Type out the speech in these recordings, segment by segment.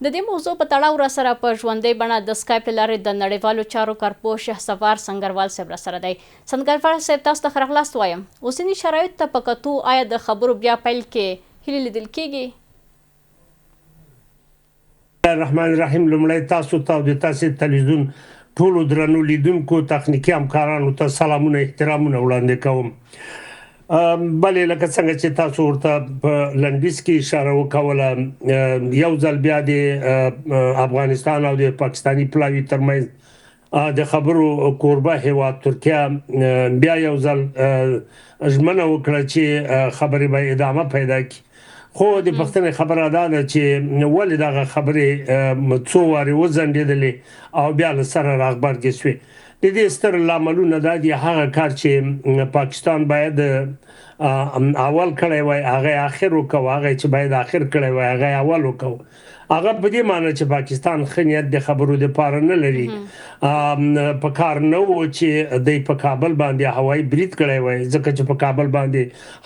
د دې موضوع په تړاو را سره په ژوندۍ بڼه د سکایپ له لارې د نړیوالو چارو کارپوه شهسوار سنگروال صاحب را سره دی. سنگروال صاحب تاسو ته ښه راغلاست وایم. اوسني شرایطو ته په کتو آیا د خبرو بیا پیل کې هیلې لیدل کیږي؟ الرحمن الرحیم. لومړی تاسو ته او د تاسې تلویزیون ټولو درنو لیدونکو تخنیکي همکارانو ته سلامونه احترامونه وړاندې کوم. بلې لکه څنګه چې تاسو ورته په لنډیز کې اشاره وکوله، یو ځل بیا د افغانستان او د پاکستاني پلاوي ترمنځ د خبرو کوربه هیواد ترکیه بیا یو ځل ژمنه وکړه چې خبرې به ادامه پیدا کړي. خو د پښتنې خبره دا ده چې ولې دغه خبرې څو وارې وځنډېدلې او بیا له سره راغبرګې شوې. د دې ستر لاملونه دا دي هغه کار چې پاکستان باید اول کړی وای هغه اخر وکړو، هغه چې باید اخر کړی وای هغه اول وکړو. هغه په دې معنی چې پاکستان ښه نیت د خبرو دپاره نه لري. په کار نه و چې دی په کابل باندې هوایي برید کړی وای، ځکه چې په کابل باندې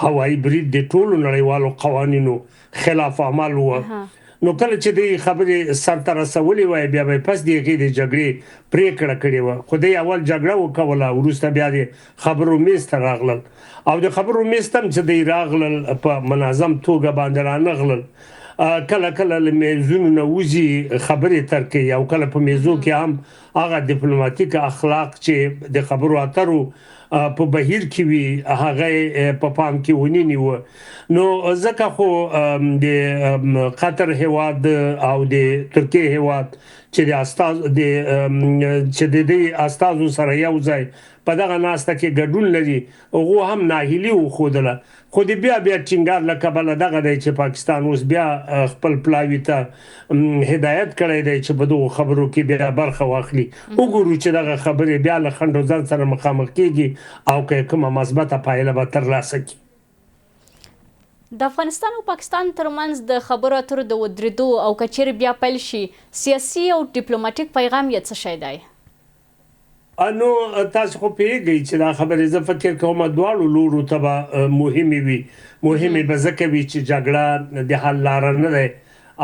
هوایي برید د ټولو نړیوالو قوانینو خلاف عمل و. نو کله چې د خبرې سر ته رسولې وای بیا به پس د هغې د جګړې پرېکړه کړې وه. خو دی اول جګړه وکوله، وروسته بیا د خبرو میز ته راغلل او د خبرو میز ته هم چې دی راغلل په منظم توګه باندې رانغلل. کله کله له میزونو نه وځي خبرې تر کوي او کله په میزو کې هم هغه ډیپلوماتیک اخلاق چې د خبرو اترو په بهیر کې وي هغه په پام کې ونی نیو. نو ځکه خو د قطر هیواد او د ترکیه هیواد چې د استاز د استازو سره یو ځای په دغه ناسته کې ګډون لري، هغه هم ناهیلي وښودله. خو د بیا ټینګار له کبله دغه دی چې پاکستان اوس بیا خپل پلاوي ته هدایت کړی دی چې په دغو خبرو کې بیا برخه واخلي. وګورو چې دغه خبرې بیا له خنډ و ځنډ سره مخامخ کیږي او که کومه مثبته پایله به ترلاسه کړي. د افغانستان او پاکستان ترمنځ د خبرو اترو د ودرېدو او که چیرې بیا پیل شي سیاسي او ډیپلوماټیک پیغام یې څه شی دی؟ نو تاسو خو پوهېږئ چې دا خبرې زه فکر کوم دواړو لورو ته به مهمې وي. مهمې به ځکه وي چې جګړه د حل لاره نه دی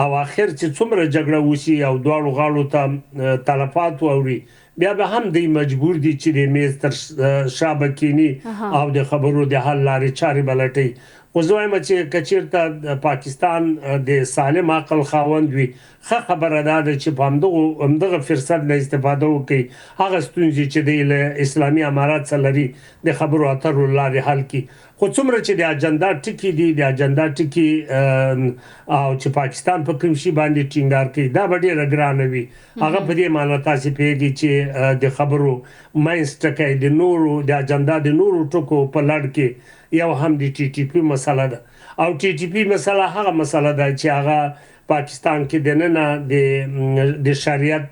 او آخر چې څومره جګړه وشي او دواړو غاړو ته تلفات واوړي بیا به هم دوی مجبور دي چې د میز تر شا به کیني او د خبرو د حل لارې چارې به لټوي. خو زه وایم چې که چېرته پاکستان د سالم عقل خاوند وي، ښه خبره دا ده چې په همدغه فرصت نه استفاده وکړي، هغه ستونزې چې دی له اسلامي امارات سره لري د خبرو اترو لارې حل کړي. خو څومره چې د اجنډا ټکي دي د اجنډا ټکي او چې پاکستان په کوم شي باندې ټینګار کوي دا به ډېره ګرانه وي. هغه په دې معنی تاسې پوهېږئ چې د خبرو منځ ټکی د نورو د اجنډا د نورو ټکو په لړ کې یو هم د ټي ټي پي مسله ده او ټي ټي پي مسله هغه مسله ده چې هغه پاکستان کې دننه د شریعت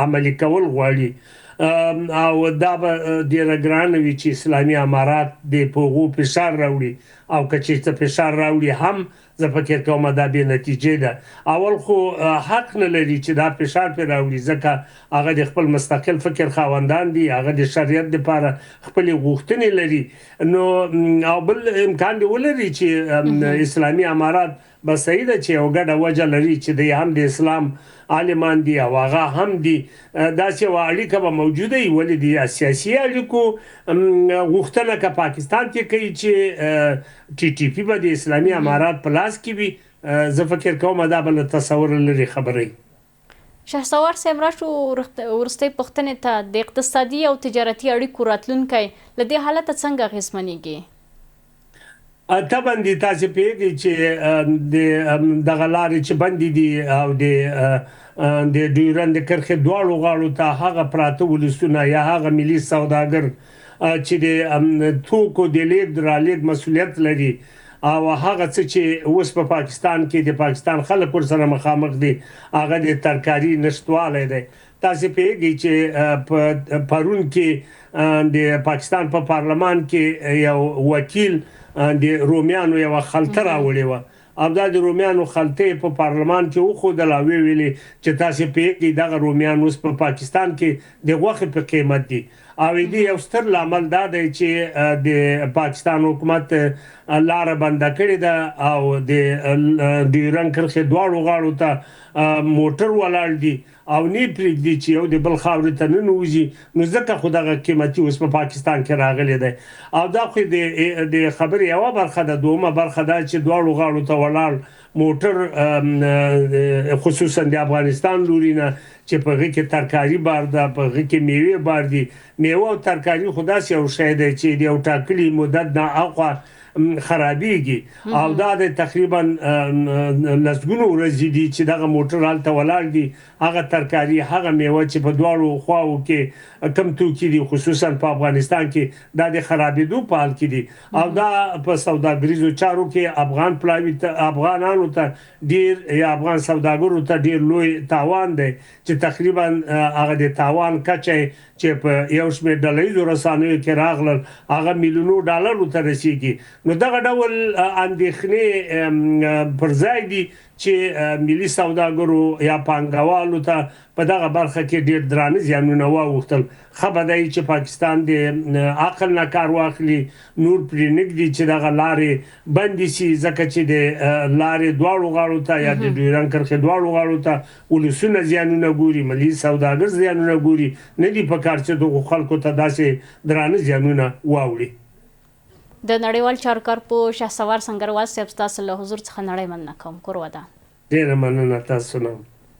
عملي کول غواړي او دا به ډېره ګرانه وي چې اسلامي امارات د په هغو فشار راوړي او که چېرته فشار راوړي هم زه فکر کوم دا بې نتیجې ده. اول خو حق نه لري چې دا فشار پرې راوړي ځکه هغه د خپل مستقل فکر خاوندان دي، هغه د شریعت دپاره خپلې غوښتنې لري. نو او بل امکان دی ولري چې اسلامي امارات به صحیح ده چې یو ګډه وجه لري چې دی هم د اسلام عالمان دي او هغه هم دي، داسې یوه اړیکه به موجوده وي. ولې د سیاسي اړیکو غوښتنه که پاکستان کې کوي چې ټي ټي پي به د اسلامي امارات په لاس کې وي، زه فکر کوم دا به له تصور لرې خبره وي. شهسوار صاحب راشو وروستۍ پوښتنې ته، د اقتصادي او تجارتي اړیکو راتلونکی له دې حالته څنګه اغېزمنېږي؟ طبعا دي تاسې پوهېږئ چې دغه لارې چې بندې دي او د ډیورنډ کرښې دواړو غاړو ته هغه پراته ولسونه یا هغه ملي سوداګر چې د توکو د لیږد رالېږد مسؤلیت لري او هغه څه چې اوس په پاکستان کې د پاکستان خلک ورسره مخامخ دي هغه د ترکاري نشتوالی دی. تاسې پوهېږئ چې پرون کې د پاکستان په پارلمان کې یو وکیل د رومیانو یوه خلطه راوړې وه او دا د رومیانو خلطې په پارلمان کې وښودل او ویې ویلې چې تاسې پوهېږئ دغه رومیان اوس په پاکستان کې د غوښې په قیمت دي او دې یو ستر لامل دا دی چې د پاکستان حکومت لاره بنده کړې ده او د ډیورنډ کرښې دواړو غاړو ته موټر ولاړ دي او نه پرېږدي چې یو د بل خاورې ته ننوځي. نو ځکه خو دغه قیمتي اوس په پاکستان کې راغلی دی او دا خو د خبرې یوه برخه ده. دومه برخه ده چې دواړو غاړو ته ولاړ موټر خصوصا د افغانستان لوري نه چې په هغې کې ترکاري بار ده، په هغې کې میوې بار دي. میوه او ترکاري خو داسې یو شی دی چې د یو ټاکلي مدت نه اخوا خرابېږي او دا د تقریبا لسګونو ورځې دي چې دغه موټر هلته ولاړ دي. هغه ترکاري هغه میوه چې په دواړو خواو کې کم توکي دي خصوصا په افغانستان کې دا د خرابېدو په حال کې دي او دا په سوداګریزو چارو کې افغان پلاوي ته افغانانو ته ډیر یا افغان سوداګرو ته ډیر لوی تاوان دی چې تقریبا هغه د تاوان کچه چې په یو شمېر ډلهیزو رسنیو کې راغلل هغه میلیونو ډالرو ته رسیږي. نو دغه ډول اندېښنې پر ځای دي چې ملي سوداګرو یا پانګوالو ته په دغه برخه کې ډیر درانه زیانونه واوښتل. ښه به دی چې پاکستان د عقل نه کار واخلي، نور پرې نږدي چې دغه لارې بندې شي ځکه چې د لارې دواړو غاړو ته یا د ډیورنډ کرښې دواړو غاړو ته ولسونه زیانونه ګوري، ملي سوداګر زیانونه ګوري. نه دي په کار چې دغو خلکو ته داسې درانه زیانونه واوړي. د نړیوال چارو کارپوه شهسوار سنګروال صاحب ستاسو له حضور څخه نړۍ مننه کوم. کور ودان. ډېره مننه تاسو نه.